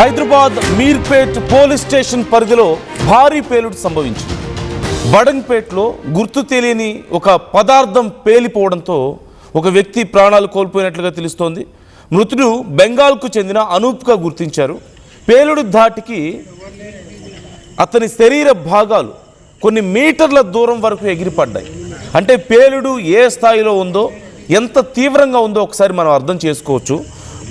Hyderabad Meerpet police station పరిధిలో భారీ పేలుడు సంభవించింది. బడంగ్పేట్లో గుర్తు తెలియని ఒక పదార్థం పేలిపోవడంతో ఒక వ్యక్తి ప్రాణాలు కోల్పోయినట్లుగా తెలుస్తోంది. మృతుడు బెంగాల్కు చెందిన అనూప్గా గుర్తించారు. పేలుడు ధాటికి అతని శరీర భాగాలు కొన్ని మీటర్ల దూరం వరకు ఎగిరిపడ్డాయి. అంటే పేలుడు ఏ స్థాయిలో ఉందో, ఎంత తీవ్రంగా ఉందో ఒకసారి మనం అర్థం చేసుకోవచ్చు.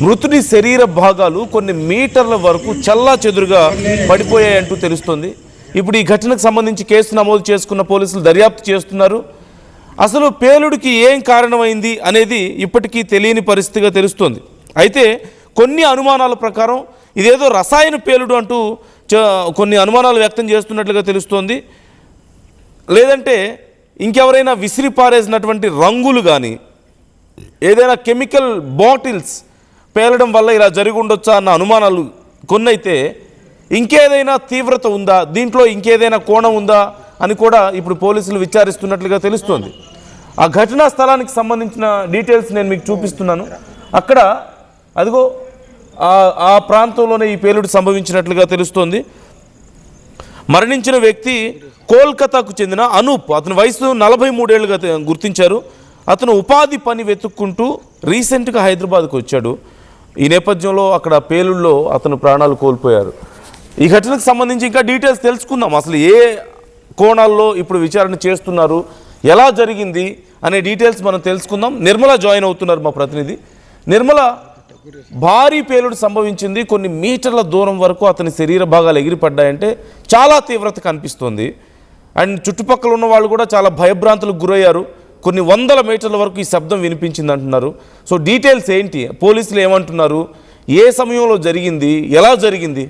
మృతుడి శరీర భాగాలు కొన్ని మీటర్ల వరకు చల్లా చెదురుగా పడిపోయాయంటూ తెలుస్తోంది. ఇప్పుడు ఈ ఘటనకు సంబంధించి కేసు నమోదు చేసుకున్న పోలీసులు దర్యాప్తు చేస్తున్నారు. అసలు పేలుడికి ఏం కారణమైంది అనేది ఇప్పటికీ తెలియని పరిస్థితిగా తెలుస్తోంది. అయితే కొన్ని అనుమానాల ప్రకారం ఇదేదో రసాయన పేలుడు అంటూ కొన్ని అనుమానాలు వ్యక్తం చేస్తున్నట్లుగా తెలుస్తోంది. లేదంటే ఇంకెవరైనా విసిరి పారేసినటువంటి రంగులు కానీ, ఏదైనా కెమికల్ బాటిల్స్ పేలడం వల్ల ఇలా జరిగి ఉండొచ్చా అన్న అనుమానాలు కొన్నైతే, ఇంకేదైనా తీవ్రత ఉందా, దీంట్లో ఇంకేదైనా కోణం ఉందా అని కూడా ఇప్పుడు పోలీసులు విచారిస్తున్నట్లుగా తెలుస్తోంది. ఆ ఘటనా స్థలానికి సంబంధించిన డీటెయిల్స్ నేను మీకు చూపిస్తున్నాను. అక్కడ అదిగో ఆ ప్రాంతంలోనే ఈ పేలుడు సంభవించినట్లుగా తెలుస్తోంది. మరణించిన వ్యక్తి కోల్కతాకు చెందిన అనూప్. అతని వయసు 43 ఏళ్ళుగా గుర్తించారు. అతను ఉపాధి పని వెతుక్కుంటూ రీసెంట్గా హైదరాబాద్కు వచ్చాడు. ఈ నేపథ్యంలో అక్కడ పేలుళ్ళలో అతను ప్రాణాలు కోల్పోయారు. ఈ ఘటనకు సంబంధించి ఇంకా డీటెయిల్స్ తెలుసుకుందాం. అసలు ఏ కోణాల్లో ఇప్పుడు విచారణ చేస్తున్నారు, ఎలా జరిగింది అనే డీటెయిల్స్ మనం తెలుసుకుందాం. నిర్మల జాయిన్ అవుతున్నారు, మా ప్రతినిధి. నిర్మల, భారీ పేలుడు సంభవించింది. కొన్ని మీటర్ల దూరం వరకు అతని శరీర భాగాలు ఎగిరిపడ్డాయంటే చాలా తీవ్రత కనిపిస్తోంది. అండ్ చుట్టుపక్కల ఉన్న వాళ్ళు కూడా చాలా భయభ్రాంతులకు గురయ్యారు. కొన్ని వందల మీటర్ల వరకు ఈ శబ్దం వినిపించింది అంటున్నారు. సో డీటెయిల్స్ ఏంటి, పోలీసులు ఏమంటున్నారు, ఏ సమయంలో జరిగింది, ఎలా జరిగింది?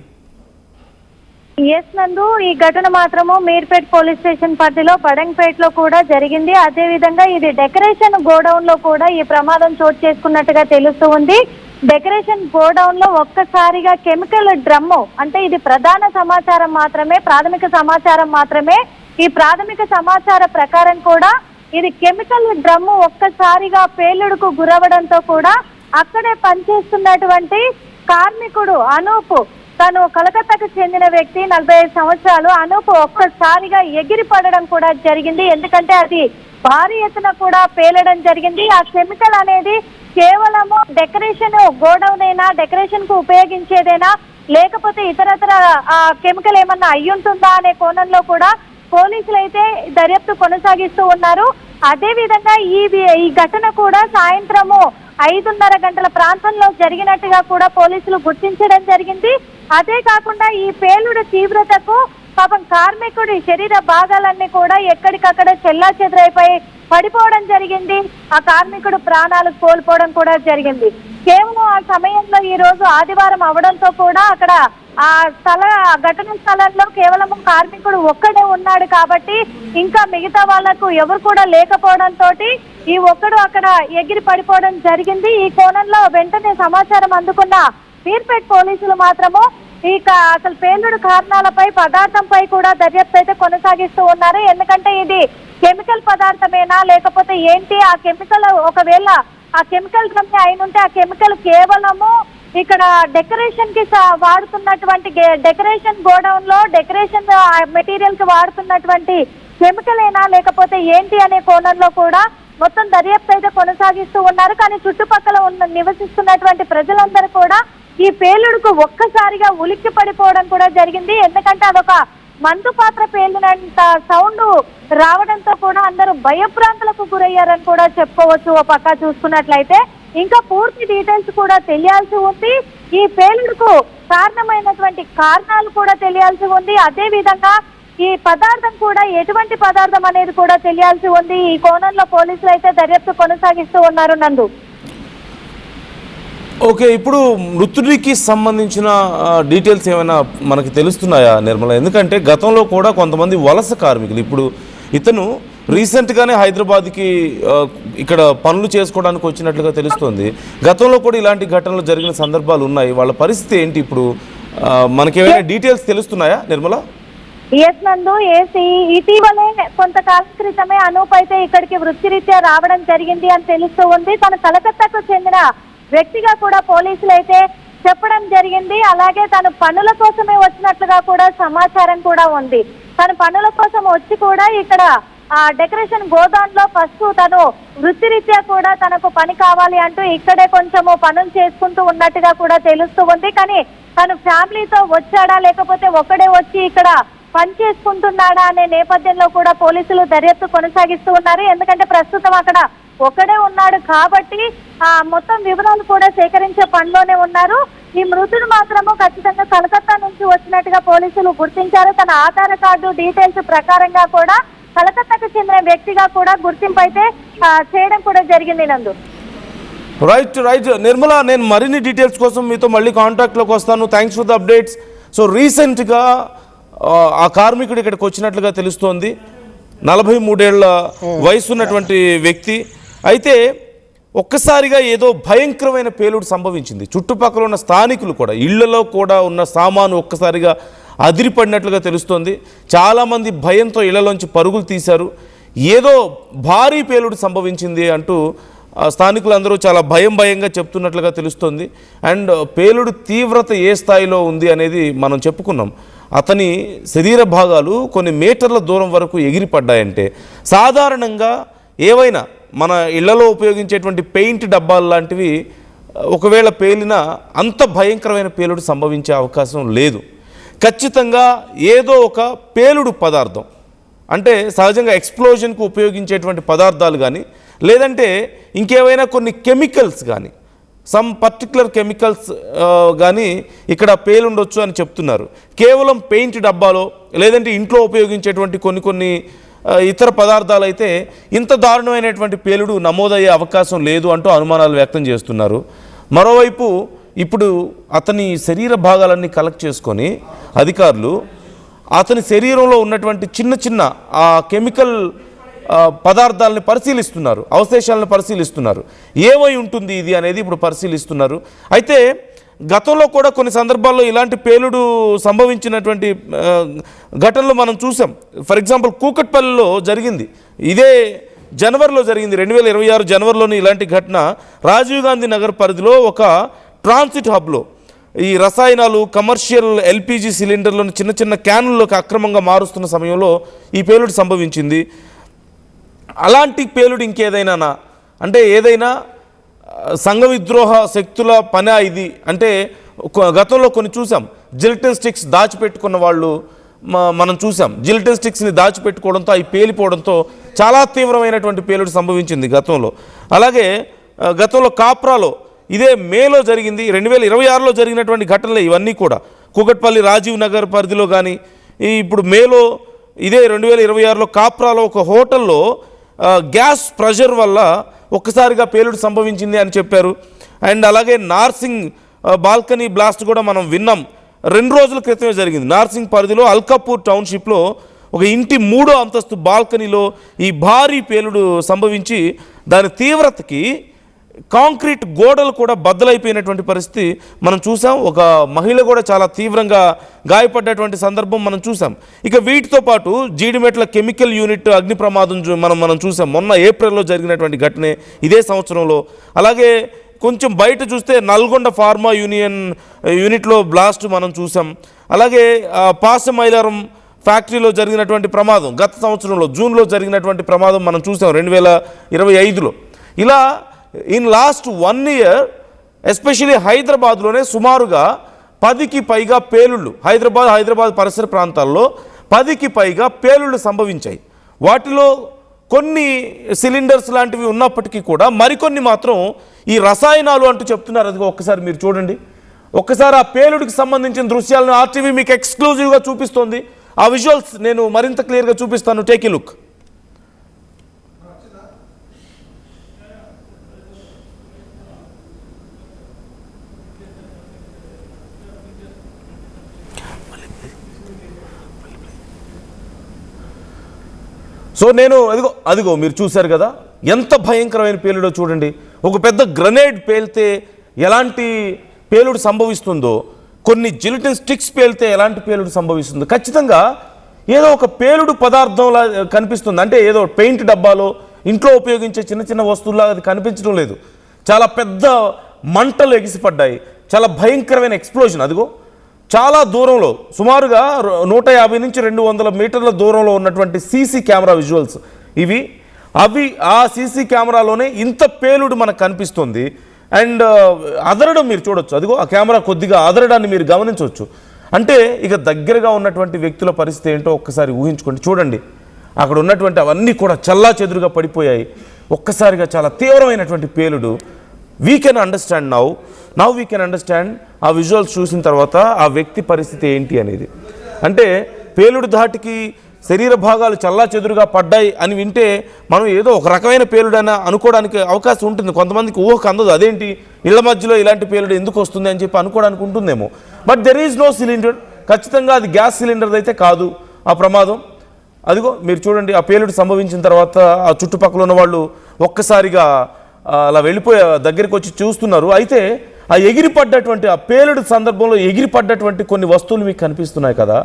ఎస్ నందు, ఈ ఘటన మాత్రము మీర్పేట్ పోలీస్ స్టేషన్ పరిధిలో బడంగ్పేట్ లో కూడా జరిగింది. అదే విధంగా ఇది డెకరేషన్ గోడౌన్ లో కూడా ఈ ప్రమాదం చోటు చేసుకున్నట్టుగా తెలుస్తూ ఉంది. డెకరేషన్ గోడౌన్ లో ఒక్కసారిగా కెమికల్ డ్రమ్ము, అంటే ఇది ప్రధాన సమాచారం మాత్రమే, ప్రాథమిక సమాచారం మాత్రమే. ఈ ప్రాథమిక సమాచార ప్రకారం కూడా ఇది కెమికల్ డ్రమ్ము ఒక్కసారిగా పేలుడుకు గురవడంతో కూడా అక్కడే పనిచేస్తున్నటువంటి కార్మికుడు అనూప్, తను కలకత్తాకు చెందిన వ్యక్తి, 45 సంవత్సరాలు అనూప్ ఒక్కసారిగా ఎగిరి పడడం కూడా జరిగింది. ఎందుకంటే అది భారీ ఎత్తున కూడా పేలడం జరిగింది. ఆ కెమికల్ అనేది కేవలము డెకరేషన్ గోడౌన్ అయినా, డెకరేషన్ కు ఉపయోగించేదేనా, లేకపోతే ఇతరత్ర కెమికల్ ఏమన్నా అయ్యుంటుందా అనే కోణంలో కూడా పోలీసులు అయితే దర్యాప్తు కొనసాగిస్తూ ఉన్నారు. అదే విధంగా ఈ ఘటన కూడా సాయంత్రము 5:30 గంటల ప్రాంతంలో జరిగినట్టుగా కూడా పోలీసులు గుర్తించడం జరిగింది. అదే కాకుండా ఈ పేలుడు తీవ్రతకు పాపం కార్మికుడి శరీర భాగాలన్నీ కూడా ఎక్కడికక్కడ చెల్లాచెదురైపోయి పడిపోవడం జరిగింది. ఆ కార్మికుడు ప్రాణాలు కోల్పోవడం కూడా జరిగింది. కేవలం ఆ సమయంలో ఈ రోజు ఆదివారం అవడంతో కూడా అక్కడ ఆ ఘటన స్థలంలో కేవలం కార్మికుడు ఒక్కడే ఉన్నాడు కాబట్టి ఇంకా మిగతా వాళ్లకు ఎవరు కూడా లేకపోవడంతో ఈ ఒక్కడు అక్కడ ఎగిరి పడిపోవడం జరిగింది. ఈ కోణంలో వెంటనే సమాచారం అందుకున్న మీర్పేట్ పోలీసులు మాత్రము అసలు పేలుడు కారణాలపై, పదార్థంపై కూడా దర్యాప్తు అయితే కొనసాగిస్తూ ఉన్నారు. ఎందుకంటే ఇది కెమికల్ పదార్థమేనా, లేకపోతే ఏంటి, ఆ కెమికల్ ఒకవేళ ఆ కెమికల్ డ్రమ్ అయినుంటే ఆ కెమికల్ కేవలము ఇక్కడ డెకరేషన్ కి వాడుతున్నటువంటి డెకరేషన్ గోడౌన్ లో డెకరేషన్ మెటీరియల్ కి వాడుతున్నటువంటి కెమికల్ ఏనా, లేకపోతే ఏంటి అనే కోణంలో కూడా మొత్తం దర్యాప్తు అయితే కొనసాగిస్తూ ఉన్నారు. కానీ చుట్టుపక్కల నివసిస్తున్నటువంటి ప్రజలందరూ కూడా ఈ పేలుడుకు ఒక్కసారిగా ఉలిక్కి పడిపోవడం కూడా జరిగింది. ఎందుకంటే అదొక మందు పాత్ర పేలినంత సౌండ్ రావడంతో కూడా అందరూ భయభ్రాంతులకు గురయ్యారని కూడా చెప్పుకోవచ్చు. ఓ పక్క చూసుకున్నట్లయితే ఇంకా పూర్తి డీటెయిల్స్ కూడా తెలియాల్సి ఉంది. ఈ పేలుడుకు కారణమైనటువంటి కారణాలు కూడా తెలియాల్సి ఉంది. అదే విధంగా ఈ పదార్థం కూడా ఎటువంటి పదార్థం అనేది కూడా తెలియాల్సి ఉంది. ఈ కోణంలో పోలీసులు అయితే దర్యాప్తు కొనసాగిస్తూ ఉన్నారు. నందు, ఓకే, ఇప్పుడు మృతుడికి సంబంధించిన డీటెయిల్స్ ఏమైనా మనకి తెలుస్తున్నాయా నిర్మల? ఎందుకంటే గతంలో కూడా కొంతమంది వలస కార్మికులు, ఇప్పుడు ఇతను రీసెంట్గానే హైదరాబాద్కి ఇక్కడ పనులు చేసుకోవడానికి వచ్చినట్లుగా తెలుస్తుంది. గతంలో కూడా ఇలాంటి ఘటనలు జరిగిన సందర్భాలు ఉన్నాయి. వాళ్ళ పరిస్థితి ఏంటి ఇప్పుడు? మనకేమైనా డీటెయిల్స్ తెలుస్తున్నాయా నిర్మల? ఎస్ నందు, ఇటీవలే కొంతకాలం క్రితమే అనూప్ అయితే ఇక్కడికి వృత్తిరీత్యా రావడం జరిగింది అని తెలుస్తూ ఉంది. తన కలకత్తాకు చెందిన వ్యక్తిగా కూడా పోలీసులు అయితే చెప్పడం జరిగింది. అలాగే తను పనుల కోసమే వచ్చినట్లుగా కూడా సమాచారం కూడా ఉంది. తను పనుల కోసం వచ్చి కూడా ఇక్కడ ఆ డెకరేషన్ గోదాం లో ఫస్ట్ తను వృత్తిరీత్యా కూడా తనకు పని కావాలి అంటూ ఇక్కడే కొంచెము పనులు చేసుకుంటూ ఉన్నట్టుగా కూడా తెలుస్తూ ఉంది. కానీ తను ఫ్యామిలీతో వచ్చాడా లేకపోతే ఒక్కడే వచ్చి ఇక్కడ పని చేసుకుంటున్నాడా అనే నేపథ్యంలో కూడా పోలీసులు దర్యాప్తు కొనసాగిస్తూ ఉన్నారు. ఎందుకంటే ప్రస్తుతం అక్కడ ఒక్కడే ఉన్నాడు కాబట్టి మొత్తం వివరాలు కూడా సేకరించే పనిలోనే ఉన్నారు. ఈ మృతుడు మాత్రము ఖచ్చితంగా కలకత్తా నుంచి వచ్చినట్టుగా పోలీసులు గుర్తించారు. తన ఆధార్ కార్డు డీటెయిల్స్ ప్రకారంగా కూడా కలకత్తాకు చెందిన వ్యక్తిగా కూడా గుర్తింపు అయితే చేయడం కూడా జరిగింది. నందు రైట్ నిర్మల, నేను మరిన్ని డీటెయిల్స్ కోసం మీతో మళ్ళీ కాంటాక్ట్లోకి వస్తాను. Thanks for the updates. So రీసెంట్గా ఆ కార్మికుడు ఇక్కడికి వచ్చినట్లుగా తెలుస్తోంది. 43 ఏళ్ల వయసు ఉన్నటువంటి వ్యక్తి. అయితే ఒక్కసారిగా ఏదో భయంకరమైన పేలుడు సంభవించింది. చుట్టుపక్కల ఉన్న స్థానికులు కూడా ఇళ్లలో కూడా ఉన్న సామాను ఒక్కసారిగా అదిరిపడినట్లుగా తెలుస్తోంది. చాలామంది భయంతో ఇళ్లలోంచి పరుగులు తీశారు. ఏదో భారీ పేలుడు సంభవించింది అంటూ స్థానికులందరూ చాలా భయంగా చెప్తున్నట్లుగా తెలుస్తోంది. అండ్ పేలుడు తీవ్రత ఏ స్థాయిలో ఉంది అనేది మనం చెప్పుకున్నాం. అతని శరీర భాగాలు కొన్ని మీటర్ల దూరం వరకు ఎగిరిపడ్డాయంటే సాధారణంగా ఏవైనా మన ఇళ్లలో ఉపయోగించేటువంటి పెయింట్ డబ్బాలు లాంటివి ఒకవేళ పేలినా అంత భయంకరమైన పేలుడు సంభవించే అవకాశం లేదు. ఖచ్చితంగా ఏదో ఒక పేలుడు పదార్థం, అంటే సహజంగా ఎక్స్ప్లోజన్కు ఉపయోగించేటువంటి పదార్థాలు కానీ లేదంటే ఇంకేమైనా కొన్ని కెమికల్స్ కానీ సమ్ పర్టికులర్ కెమికల్స్ కానీ ఇక్కడ పేలుండొచ్చు అని చెప్తున్నారు. కేవలం పెయింట్ డబ్బాలో లేదంటే ఇంట్లో ఉపయోగించేటువంటి కొన్ని ఇతర పదార్థాలు అయితే ఇంత దారుణమైనటువంటి పేలుడు నమోదయ్యే అవకాశం లేదు అంటూ అనుమానాలు వ్యక్తం చేస్తున్నారు. మరోవైపు ఇప్పుడు అతని శరీర భాగాలన్నీ కలెక్ట్ చేసుకొని అధికారులు అతని శరీరంలో ఉన్నటువంటి చిన్న ఆ కెమికల్ పదార్థాలను పరిశీలిస్తున్నారు, అవశేషాలను పరిశీలిస్తున్నారు. ఏమై ఉంటుంది ఇది అనేది ఇప్పుడు పరిశీలిస్తున్నారు. అయితే గతంలో కూడా కొన్ని సందర్భాల్లో ఇలాంటి పేలుడు సంభవించినటువంటి ఘటనలు మనం చూసాం. ఫర్ ఎగ్జాంపుల్ కూకట్పల్లిలో జరిగింది, ఇదే జనవరిలో జరిగింది. 2026 జనవరిలోని ఇలాంటి ఘటన రాజీవ్ గాంధీ నగర్ పరిధిలో ఒక ట్రాన్సిట్ హబ్లో ఈ రసాయనాలు కమర్షియల్ ఎల్పిజి సిలిండర్లను చిన్న క్యానుల్లోకి అక్రమంగా మారుస్తున్న సమయంలో ఈ పేలుడు సంభవించింది. అలాంటి పేలుడు ఇంకేదైనా అంటే ఏదైనా సంఘ విద్రోహ శక్తుల పని ఇది అంటే గతంలో కొన్ని చూసాం. జిలిటిన్ స్టిక్స్ దాచిపెట్టుకున్న వాళ్ళు మనం చూసాం. జిలిటిన్ స్టిక్స్ని దాచిపెట్టుకోవడంతో అవి పేలిపోవడంతో చాలా తీవ్రమైనటువంటి పేలుడు సంభవించింది గతంలో. అలాగే గతంలో కాప్రాలో ఇదే మేలో జరిగింది, 2026లో జరిగినటువంటి ఘటనలే ఇవన్నీ కూడా. కూకట్పల్లి రాజీవ్ నగర్ పరిధిలో కానీ ఇప్పుడు మేలో ఇదే 2026లో కాప్రాలో ఒక హోటల్లో గ్యాస్ ప్రెషర్ వల్ల ఒక్కసారిగా పేలుడు సంభవించింది అని చెప్పారు. అండ్ అలాగే నార్సింగ్ బాల్కనీ బ్లాస్ట్ కూడా మనం విన్నాం, 2 రోజుల క్రితమే జరిగింది. నార్సింగ్ పరిధిలో అల్కాపూర్ టౌన్షిప్లో ఒక ఇంటి 3వ అంతస్తు బాల్కనీలో ఈ భారీ పేలుడు సంభవించి దాని తీవ్రతకి కాంక్రీట్ గోడలు కూడా బద్దలైపోయినటువంటి పరిస్థితి మనం చూసాం. ఒక మహిళ కూడా చాలా తీవ్రంగా గాయపడ్డటువంటి సందర్భం మనం చూసాం. ఇక వీటితో పాటు జీడిమెట్ల కెమికల్ యూనిట్ అగ్ని ప్రమాదం మనం చూసాం. మొన్న ఏప్రిల్లో జరిగినటువంటి ఘటనే ఇదే సంవత్సరంలో. అలాగే కొంచెం బయట చూస్తే నల్గొండ ఫార్మా యూనిట్లో బ్లాస్ట్ మనం చూసాం. అలాగే పాసమైలారం ఫ్యాక్టరీలో జరిగినటువంటి ప్రమాదం గత సంవత్సరంలో జూన్లో జరిగినటువంటి ప్రమాదం మనం చూసాం 2025లో. ఇలా ఇన్ లాస్ట్ 1 ఇయర్ ఎస్పెషలీ హైదరాబాద్లోనే సుమారుగా 10కి పైగా పేలుళ్ళు, హైదరాబాద్ పరిసర ప్రాంతాల్లో 10కి పైగా పేలుళ్ళు సంభవించాయి. వాటిలో కొన్ని సిలిండర్స్ లాంటివి ఉన్నప్పటికీ కూడా మరికొన్ని మాత్రం ఈ రసాయనాలు అంటూ చెప్తున్నారు. అది ఒక్కసారి మీరు చూడండి. ఒక్కసారి ఆ పేలుడికి సంబంధించిన దృశ్యాలను ఆర్టీవీ మీకు ఎక్స్క్లూజివ్గా చూపిస్తోంది. ఆ విజువల్స్ నేను మరింత క్లియర్గా చూపిస్తాను. Take a look. సో నేను అదిగో మీరు చూశారు కదా ఎంత భయంకరమైన పేలుడో చూడండి. ఒక పెద్ద గ్రనేడ్ పేలితే ఎలాంటి పేలుడు సంభవిస్తుందో, కొన్ని జిలిటిన్ స్టిక్స్ పేలితే ఎలాంటి పేలుడు సంభవిస్తుందో ఖచ్చితంగా ఏదో ఒక పేలుడు పదార్థంలా కనిపిస్తుంది. అంటే ఏదో పెయింట్ డబ్బాలో ఇంట్లో ఉపయోగించే చిన్న వస్తువుల్లా అది కనిపించడం లేదు. చాలా పెద్ద మంటలు ఎగిసిపడ్డాయి. చాలా భయంకరమైన ఎక్స్ప్లోజన్. అదిగో చాలా దూరంలో, సుమారుగా 150 నుంచి 200 మీటర్ల దూరంలో ఉన్నటువంటి సీసీ కెమెరా విజువల్స్ ఇవి. ఆ సీసీ కెమెరాలోనే ఇంత పేలుడు మనకు కనిపిస్తుంది. అండ్ అదరడం మీరు చూడొచ్చు. అదిగో ఆ కెమెరా కొద్దిగా అదరడాన్ని మీరు గమనించవచ్చు. అంటే ఇక దగ్గరగా ఉన్నటువంటి వ్యక్తుల పరిస్థితి ఏంటో ఒక్కసారి ఊహించుకోండి. చూడండి, అక్కడ ఉన్నటువంటి అవన్నీ కూడా చల్లా చెదురుగా పడిపోయాయి. ఒక్కసారిగా చాలా తీవ్రమైనటువంటి పేలుడు. We can understand now we can understand ఆ విజువల్స్ చూసిన తర్వాత ఆ వ్యక్తి పరిస్థితి ఏంటి అనేది. అంటే పేలుడు ధాటికి శరీర భాగాలు చల్లా చెదురుగా పడ్డాయి అని వింటే మనం ఏదో ఒక రకమైన పేలుడైనా అనుకోవడానికి అవకాశం ఉంటుంది. కొంతమందికి ఊహకు అందదు, అదేంటి ఇళ్ల మధ్యలో ఇలాంటి పేలుడు ఎందుకు వస్తుంది అని చెప్పి అనుకోవడానికి ఉంటుందేమో. But there is no cylinder. ఖచ్చితంగా అది గ్యాస్ సిలిండర్ అయితే కాదు ఆ ప్రమాదం. అదిగో మీరు చూడండి, ఆ పేలుడు సంభవించిన తర్వాత ఆ చుట్టుపక్కల ఉన్న వాళ్ళు ఒక్కసారిగా అలా వెళ్ళిపోయి దగ్గరికి వచ్చి చూస్తున్నారు. అయితే ఆ ఎగిరిపడ్డటువంటి ఆ పేలుడు సందర్భంలో ఎగిరిపడ్డటువంటి కొన్ని వస్తువులు మీకు కనిపిస్తున్నాయి కదా,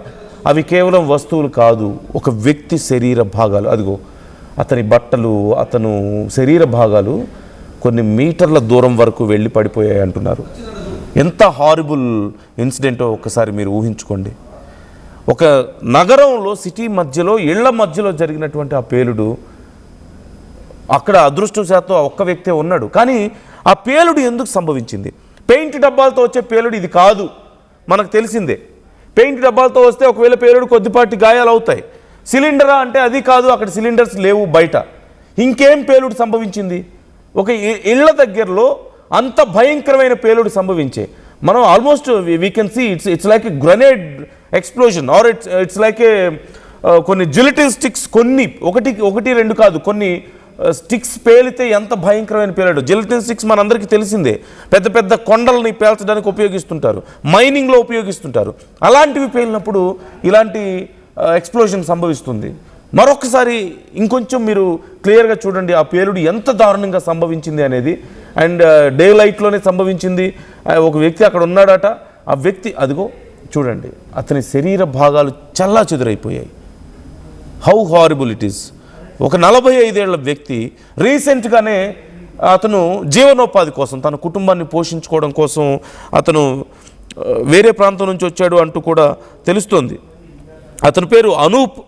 అవి కేవలం వస్తువులు కాదు, ఒక వ్యక్తి శరీర భాగాలు. అదిగో అతని బట్టలు, అతను శరీర భాగాలు కొన్ని మీటర్ల దూరం వరకు వెళ్ళి పడిపోయాయి అంటున్నారు. ఎంత హారిబుల్ ఇన్సిడెంటో ఒక్కసారి మీరు ఊహించుకోండి. ఒక నగరంలో, సిటీ మధ్యలో, ఇళ్ల మధ్యలో జరిగినటువంటి ఆ పేలుడు. అక్కడ అదృష్టవశాత్తు ఒక్క వ్యక్తే ఉన్నాడు. కానీ ఆ పేలుడు ఎందుకు సంభవించింది? పెయింట్ డబ్బాలతో వచ్చే పేలుడు ఇది కాదు, మనకు తెలిసిందే. పెయింట్ డబ్బాలతో వస్తే ఒకవేళ పేలుడు కొద్దిపాటి గాయాలు అవుతాయి. సిలిండరా అంటే అది కాదు, అక్కడ సిలిండర్స్ లేవు బయట. ఇంకేం పేలుడు సంభవించింది? ఒక ఇళ్ల దగ్గరలో అంత భయంకరమైన పేలుడు సంభవించే మనం almost we can see it's like a grenade explosion or it's like a కొన్ని జిలిటిన్ స్టిక్స్, కొన్ని ఒకటి రెండు కాదు, కొన్ని స్టిక్స్ పేలితే ఎంత భయంకరమైన పేలాడు. జిలిటిన్ స్టిక్స్ మనందరికీ తెలిసిందే, పెద్ద పెద్ద కొండల్ని పేల్చడానికి ఉపయోగిస్తుంటారు, మైనింగ్లో ఉపయోగిస్తుంటారు. అలాంటివి పేలినప్పుడు ఇలాంటి ఎక్స్ప్లోజన్ సంభవిస్తుంది. మరొకసారి ఇంకొంచెం మీరు క్లియర్గా చూడండి ఆ పేలుడు ఎంత దారుణంగా సంభవించింది అనేది. అండ్ డే లైట్లోనే సంభవించింది. ఒక వ్యక్తి అక్కడ ఉన్నాడట. ఆ వ్యక్తి అదిగో చూడండి, అతని శరీర భాగాలు చల్లా చెదురైపోయాయి. How horrible it is. ఒక 45 ఏళ్ల వ్యక్తి రీసెంట్గానే అతను జీవనోపాధి కోసం, తన కుటుంబాన్ని పోషించుకోవడం కోసం అతను వేరే ప్రాంతం నుంచి వచ్చాడు అంటూ కూడా తెలుస్తోంది. అతని పేరు అనూప్.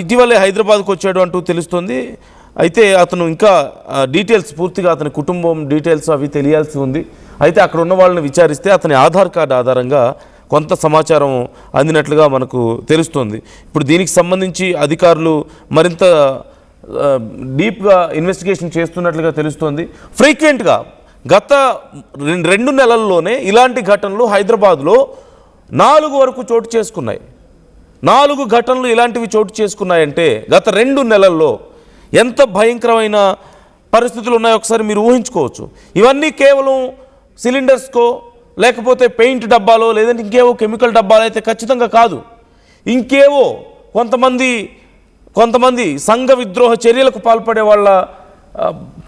ఇటీవలే హైదరాబాద్కు వచ్చాడు అంటూ తెలుస్తోంది. అయితే అతను ఇంకా డీటెయిల్స్, పూర్తిగా అతని కుటుంబం డీటెయిల్స్ అవి తెలియాల్సి ఉంది. అయితే అక్కడ ఉన్న వాళ్ళని విచారిస్తే అతని ఆధార్ కార్డు ఆధారంగా కొంత సమాచారం అందినట్లుగా మనకు తెలుస్తోంది. ఇప్పుడు దీనికి సంబంధించి అధికారులు మరింత డీప్గా ఇన్వెస్టిగేషన్ చేస్తున్నట్లుగా తెలుస్తోంది. ఫ్రీక్వెంట్గా గత 2 నెలల్లోనే ఇలాంటి ఘటనలు హైదరాబాద్లో 4 వరకు చోటు చేసుకున్నాయి. 4 ఘటనలు ఇలాంటివి చోటు చేసుకున్నాయంటే గత 2 నెలల్లో ఎంత భయంకరమైన పరిస్థితులు ఉన్నాయో ఒకసారి మీరు ఊహించుకోవచ్చు. ఇవన్నీ కేవలం సిలిండర్స్కో లేకపోతే పెయింట్ డబ్బాలో లేదంటే ఇంకేవో కెమికల్ డబ్బాలు అయితే ఖచ్చితంగా కాదు. ఇంకేవో కొంతమంది సంఘ విద్రోహ చర్యలకు పాల్పడే వాళ్ళ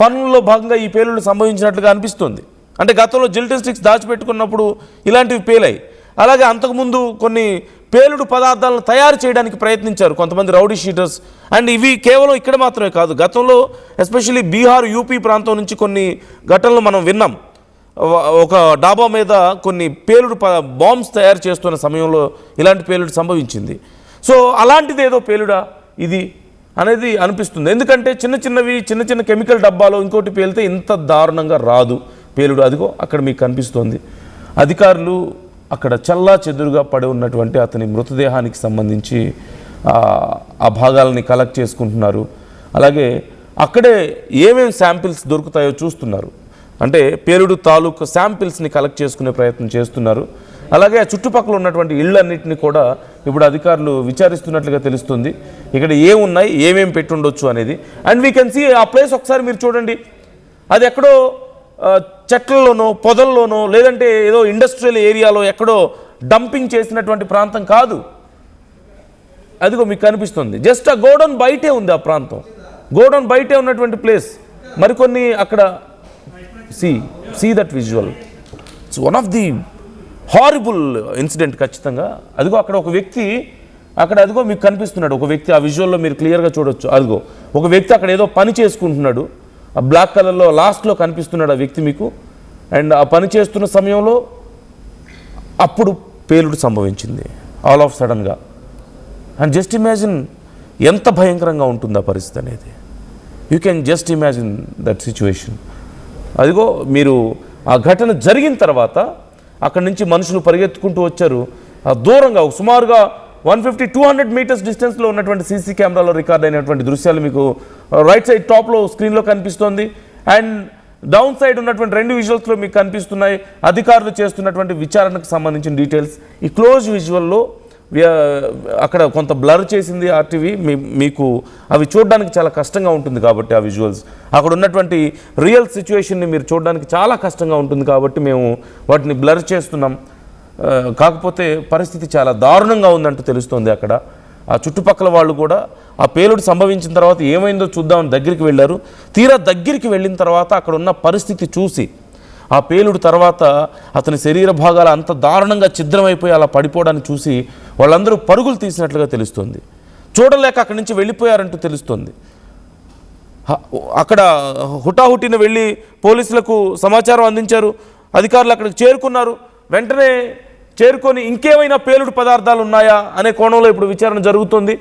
పనుల్లో భాగంగా ఈ పేలుళ్ళు సంభవించినట్లుగా అనిపిస్తుంది. అంటే గతంలో జిలిటిన్ స్టిక్స్ దాచిపెట్టుకున్నప్పుడు ఇలాంటివి పేలాయి. అలాగే అంతకుముందు కొన్ని పేలుడు పదార్థాలను తయారు చేయడానికి ప్రయత్నించారు కొంతమంది రౌడీ షీటర్స్. అండ్ ఇవి కేవలం ఇక్కడ మాత్రమే కాదు, గతంలో ఎస్పెషల్లీ బీహార్, యూపీ ప్రాంతం నుంచి కొన్ని ఘటనలు మనం విన్నాం. ఒక డాబా మీద కొన్ని పేలుడు బాంబ్స్ తయారు చేస్తున్న సమయంలో ఇలాంటి పేలుడు సంభవించింది. సో అలాంటిది ఏదో పేలుడా ఇది అనేది అనిపిస్తుంది. ఎందుకంటే చిన్న కెమికల్ డబ్బాలో ఇంకోటి పేలితే ఇంత దారుణంగా రాదు పేలుడు. అదిగో అక్కడ మీకు కనిపిస్తోంది. అధికారులు అక్కడ చల్లా చెదురుగా పడి ఉన్నటువంటి అతని మృతదేహానికి సంబంధించి ఆ భాగాలని కలెక్ట్ చేసుకుంటున్నారు. అలాగే అక్కడే ఏమేమి శాంపిల్స్ దొరుకుతాయో చూస్తున్నారు. అంటే పేలుడు తాలూకు శాంపిల్స్ని కలెక్ట్ చేసుకునే ప్రయత్నం చేస్తున్నారు. అలాగే ఆ చుట్టుపక్కల ఉన్నటువంటి ఇళ్ళన్నింటినీ కూడా ఇప్పుడు అధికారులు విచారిస్తున్నట్లుగా తెలుస్తుంది. ఇక్కడ ఏమున్నాయి, ఏమేమి పెట్టుండొచ్చు అనేది. అండ్ వీ కెన్ సీ ఆ ప్లేస్ ఒకసారి మీరు చూడండి. అది ఎక్కడో చెట్లలోనో పొదల్లోనో లేదంటే ఏదో ఇండస్ట్రియల్ ఏరియాలో ఎక్కడో డంపింగ్ చేసినటువంటి ప్రాంతం కాదు. అదిగో మీకు కనిపిస్తుంది. జస్ట్ ఆ గోడౌన్ బయటే ఉంది. ఆ ప్రాంతం గోడౌన్ బయటే ఉన్నటువంటి ప్లేస్. మరికొన్ని అక్కడ see that visual. It's one of the horrible incident ఖచ్చితంగా. అదిగో అక్కడ ఒక వ్యక్తి, అదిగో మీకు కనిపిస్తున్నాడు ఒక వ్యక్తి. ఆ విజువల్లో మీరు క్లియర్గా చూడొచ్చు. అదిగో ఒక వ్యక్తి అక్కడ ఏదో పని చేసుకుంటున్నాడు. ఆ బ్లాక్ కలర్లో లాస్ట్లో కనిపిస్తున్నాడు ఆ వ్యక్తి మీకు. అండ్ ఆ పని చేస్తున్న సమయంలో అప్పుడు పేలుడు సంభవించింది ఆల్ ఆఫ్ సడన్గా. అండ్ జస్ట్ ఇమాజిన్ ఎంత భయంకరంగా ఉంటుంది ఆ పరిస్థితి అనేది. You can just imagine that situation. అదిగో మీరు ఆ ఘటన జరిగిన తర్వాత అక్కడి నుంచి మనుషులు పరిగెత్తుకుంటూ వచ్చారు. దూరంగా సుమారుగా 150-200 మీటర్స్ డిస్టెన్స్లో ఉన్నటువంటి సీసీ కెమెరాలో రికార్డ్ అయినటువంటి దృశ్యాలు మీకు రైట్ సైడ్ టాప్లో స్క్రీన్లో కనిపిస్తోంది. అండ్ డౌన్ సైడ్ ఉన్నటువంటి 2 విజువల్స్లో మీకు కనిపిస్తున్నాయి అధికారులు చేస్తున్నటువంటి విచారణకు సంబంధించిన డీటెయిల్స్. ఈ క్లోజ్ విజువల్లో అక్కడ కొంత బ్లర్ చేసింది ఆర్టీవీ. మీకు అవి చూడడానికి చాలా కష్టంగా ఉంటుంది కాబట్టి ఆ విజువల్స్ అక్కడ ఉన్నటువంటి రియల్ సిచ్యువేషన్ని మీరు చూడడానికి చాలా కష్టంగా ఉంటుంది కాబట్టి మేము వాటిని బ్లర్ చేస్తున్నాం. కాకపోతే పరిస్థితి చాలా దారుణంగా ఉందంటూ తెలుస్తోంది. అక్కడ ఆ చుట్టుపక్కల వాళ్ళు కూడా ఆ పేలుడు సంభవించిన తర్వాత ఏమైందో చూద్దామని దగ్గరికి వెళ్ళారు. తీరా దగ్గరికి వెళ్ళిన తర్వాత అక్కడ ఉన్న పరిస్థితి చూసి ఆ పేలుడు తర్వాత అతని శరీర భాగాలు అంత దారుణంగా ఛిద్రమైపోయి అలా పడిపోవడాన్ని చూసి వాళ్ళందరూ పరుగులు తీసినట్లుగా తెలుస్తుంది. చూడలేక అక్కడి నుంచి వెళ్ళిపోయారంటూ తెలుస్తుంది. అక్కడ హుటాహుటిన వెళ్ళి పోలీసులకు సమాచారం అందించారు. అధికారులు అక్కడికి చేరుకున్నారు. వెంటనే చేరుకొని ఇంకేమైనా పేలుడు పదార్థాలు ఉన్నాయా అనే కోణంలో ఇప్పుడు విచారణ జరుగుతుంది.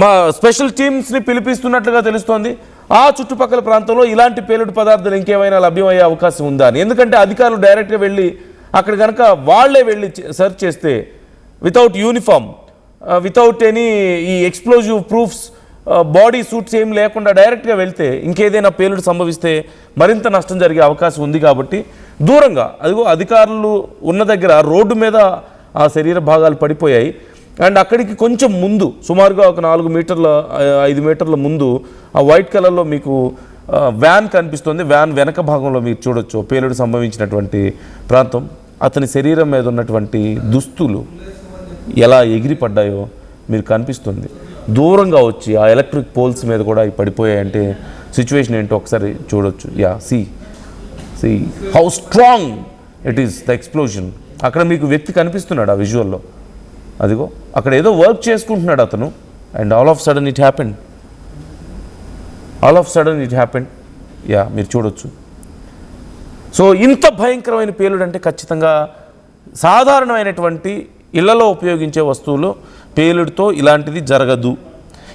మా స్పెషల్ టీమ్స్ని పిలిపిస్తున్నట్లుగా తెలుస్తోంది. ఆ చుట్టుపక్కల ప్రాంతంలో ఇలాంటి పేలుడు పదార్థాలు ఇంకేమైనా లభ్యమయ్యే అవకాశం ఉందా అని. ఎందుకంటే అధికారులు డైరెక్ట్గా వెళ్ళి అక్కడ కనుక వాళ్లే వెళ్ళి సెర్చ్ చేస్తే వితౌట్ యూనిఫామ్, వితౌట్ ఎనీ ఈ ఎక్స్ప్లోజివ్ ప్రూఫ్స్, బాడీ సూట్స్ ఏం లేకుండా డైరెక్ట్గా వెళ్తే ఇంకేదైనా పేలుడు సంభవిస్తే మరింత నష్టం జరిగే అవకాశం ఉంది. కాబట్టి దూరంగా అదిగో అధికారులు ఉన్న దగ్గర రోడ్డు మీద ఆ శరీర భాగాలు పడిపోయాయి. అండ్ అక్కడికి కొంచెం ముందు సుమారుగా ఒక 4 మీటర్ల 5 మీటర్ల ముందు ఆ వైట్ కలర్లో మీకు వ్యాన్ కనిపిస్తుంది. వ్యాన్ వెనక భాగంలో మీరు చూడొచ్చు పేలుడు సంభవించినటువంటి ప్రాంతం. అతని శరీరం మీద ఉన్నటువంటి దుస్తులు ఎలా ఎగిరిపడ్డాయో మీరు కనిపిస్తుంది. దూరంగా వచ్చి ఆ ఎలక్ట్రిక్ పోల్స్ మీద కూడా పడిపోయాయంటే సిచ్యువేషన్ ఏంటో ఒకసారి చూడొచ్చు. See how strong it is the explosion. అక్కడ మీకు వ్యక్తి కనిపిస్తున్నాడు ఆ విజువల్లో. అదిగో అక్కడ ఏదో వర్క్ చేసుకుంటున్నాడు అతను. And all of sudden it happened. మీరు చూడొచ్చు. సో ఇంత భయంకరమైన పేలుడు అంటే ఖచ్చితంగా సాధారణమైనటువంటి ఇళ్లలో ఉపయోగించే వస్తువులు పేలుడుతో ఇలాంటిది జరగదు.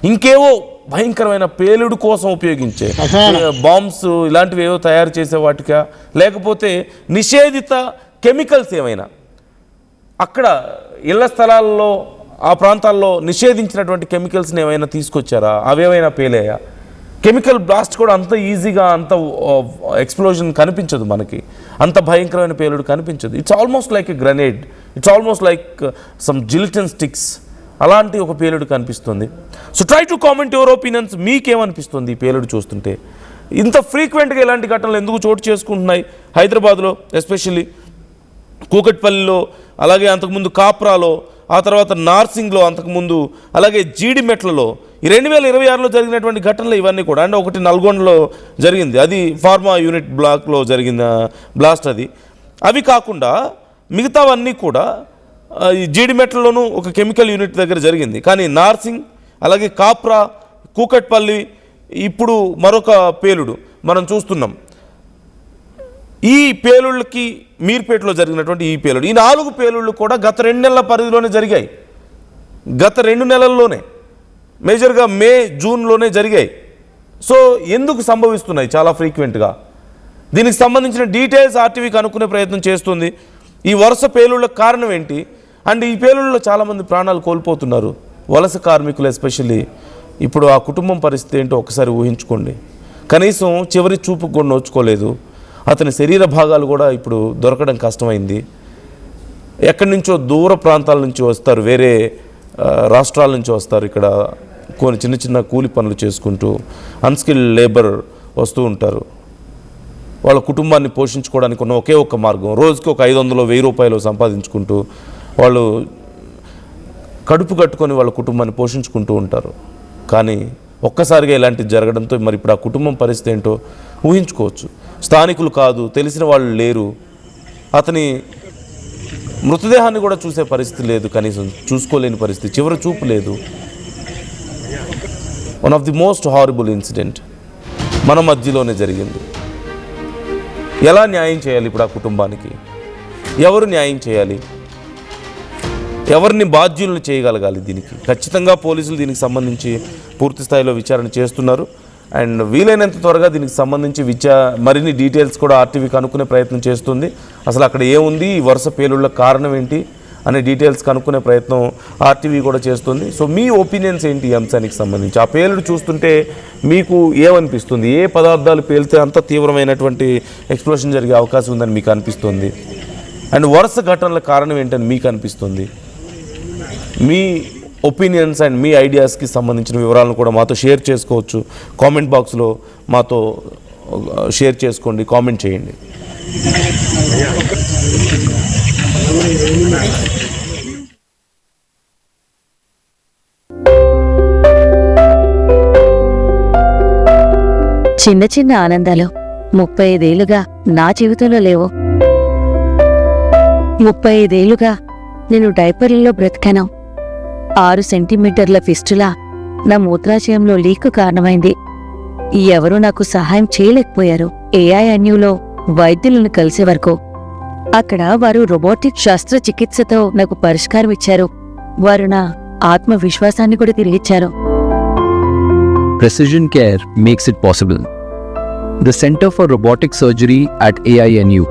ఇంకేవో భయంకరమైన పేలుడు కోసం ఉపయోగించే బాంబ్స్ ఇలాంటివి ఏవో తయారు చేసే వాటికా, లేకపోతే నిషేధిత కెమికల్స్ ఏమైనా అక్కడ ఇళ్ల స్థలాల్లో ఆ ప్రాంతాల్లో నిషేధించినటువంటి కెమికల్స్ని ఏమైనా తీసుకొచ్చారా, అవేమైనా పేలాయా? కెమికల్ బ్లాస్ట్ కూడా అంత ఈజీగా అంత ఎక్స్ప్లోజన్ కనిపించదు మనకి, అంత భయంకరమైన పేలుడు కనిపించదు. It's almost like a grenade, it's almost like some gelatin sticks, అలాంటి ఒక పేలుడు కనిపిస్తుంది. So try to comment your opinions. మీకేమనిపిస్తుంది ఈ పేలుడు చూస్తుంటే? ఇంత ఫ్రీక్వెంట్గా ఇలాంటి ఘటనలు ఎందుకు చోటు చేసుకుంటున్నాయి హైదరాబాద్లో, ఎస్పెషల్లీ కూకట్పల్లిలో, అలాగే అంతకుముందు కాప్రాలో, ఆ తర్వాత నార్సింగ్లో, అంతకుముందు అలాగే జీడిమెట్లలో, ఈ 2026లో జరిగినటువంటి ఘటనలు ఇవన్నీ కూడా. అంటే ఒకటి నల్గొండలో జరిగింది, అది ఫార్మా యూనిట్ బ్లాక్లో జరిగిన బ్లాస్ట్ అది. అవి కాకుండా మిగతావన్నీ కూడా ఈ జీడిమెట్లలోనూ ఒక కెమికల్ యూనిట్ దగ్గర జరిగింది. కానీ నార్సింగ్, అలాగే కాప్రా, కూకట్పల్లి, ఇప్పుడు మరొక పేలుడు మనం చూస్తున్నాం. ఈ పేలుళ్ళకి మీర్పేటలో జరిగినటువంటి ఈ పేలుడు, ఈ 4 పేలుళ్ళు కూడా గత 2 నెలల పరిధిలోనే జరిగాయి. గత 2 నెలల్లోనే, మేజర్గా మే జూన్లోనే జరిగాయి. సో ఎందుకు సంభవిస్తున్నాయి చాలా ఫ్రీక్వెంట్గా? దీనికి సంబంధించిన డీటెయిల్స్ ఆర్టీవీ కనుక్కునే ప్రయత్నం చేస్తుంది. ఈ వరుస పేలుళ్ళకు కారణం ఏంటి? అండ్ ఈ పేలుళ్ళలో చాలామంది ప్రాణాలు కోల్పోతున్నారు, వలస కార్మికులు ఎస్పెషల్లీ. ఇప్పుడు ఆ కుటుంబం పరిస్థితి ఏంటో ఒకసారి ఊహించుకోండి. కనీసం చివరి చూపుకు కూడా నోచుకోలేదు. అతని శరీర భాగాలు కూడా ఇప్పుడు దొరకడం కష్టమైంది. ఎక్కడి నుంచో దూర ప్రాంతాల నుంచి వస్తారు, వేరే రాష్ట్రాల నుంచి వస్తారు. ఇక్కడ కొన్ని చిన్న చిన్న కూలి పనులు చేసుకుంటూ అన్స్కిల్డ్ లేబర్ వస్తూ ఉంటారు. వాళ్ళ కుటుంబాన్ని పోషించుకోవడానికి ఉన్న ఒకే ఒక్క మార్గం, రోజుకి ఒక 500-1000 రూపాయలు సంపాదించుకుంటూ వాళ్ళు కడుపు కట్టుకొని వాళ్ళ కుటుంబాన్ని పోషించుకుంటూ ఉంటారు. కానీ ఒక్కసారిగా ఇలాంటిది జరగడంతో మరి ఇప్పుడు ఆ కుటుంబం పరిస్థితి ఏంటో ఊహించుకోవచ్చు. స్థానికులు కాదు, తెలిసిన వాళ్ళు లేరు, అతని మృతదేహాన్ని కూడా చూసే పరిస్థితి లేదు, కనీసం చూసుకోలేని పరిస్థితి, చివరి చూపు లేదు. One of the most horrible incident మన మధ్యలోనే జరిగింది. ఎలా న్యాయం చేయాలి ఇప్పుడు ఆ కుటుంబానికి? ఎవరు న్యాయం చేయాలి? ఎవరిని బాధ్యులను చేయగలగాలి? దీనికి ఖచ్చితంగా పోలీసులు దీనికి సంబంధించి పూర్తి స్థాయిలో విచారణ చేస్తున్నారు. అండ్ వీలైనంత త్వరగా దీనికి సంబంధించి మరిన్ని డీటెయిల్స్ కూడా ఆర్టీవీ కనుక్కునే ప్రయత్నం చేస్తుంది. అసలు అక్కడ ఏముంది, ఈ వరుస పేలుళ్ళ కారణం ఏంటి అనే డీటెయిల్స్ కనుక్కునే ప్రయత్నం ఆర్టీవీ కూడా చేస్తుంది. సో మీ ఒపీనియన్స్ ఏంటి ఈ అంశానికి సంబంధించి? ఆ పేలుడు చూస్తుంటే మీకు ఏమనిపిస్తుంది? ఏ పదార్థాలు పేలితే అంత తీవ్రమైనటువంటి ఎక్స్ప్లోషన్ జరిగే అవకాశం ఉందని మీకు అనిపిస్తుంది? అండ్ వరుస ఘటనల కారణం ఏంటని మీకు అనిపిస్తుంది? మీ ఒపీనియన్స్ అండ్ మీ ఐడియాస్కి సంబంధించిన వివరాలను కూడా మాతో షేర్ చేసుకోవచ్చు. కామెంట్ బాక్స్లో మాతో షేర్ చేసుకోండి, కామెంట్ చేయండి. చిన్న చిన్న ఆనందాలు 35 ఏళ్లుగా నా జీవితంలో లేవు. 35 ఏళ్లుగా నేను డైపర్లలో బ్రతికాను. 6 సెంటీమీటర్ల ఫిస్టులా నా మూత్రాశయంలో లీక్ కారణమైంది. ఎవరూ నాకు సహాయం చేయలేకపోయారు. ఏఐఎన్యూలో వైద్యులను కలిసే వరకు. అక్కడ వారు రోబోటిక్ శస్త్రచికిత్సతో నాకు పరిష్కారం ఇచ్చారు. వారు నా ఆత్మవిశ్వాసాన్ని కూడా తిరిగిచ్చారు. Precision care makes it possible. The Center for Robotic Surgery at AINU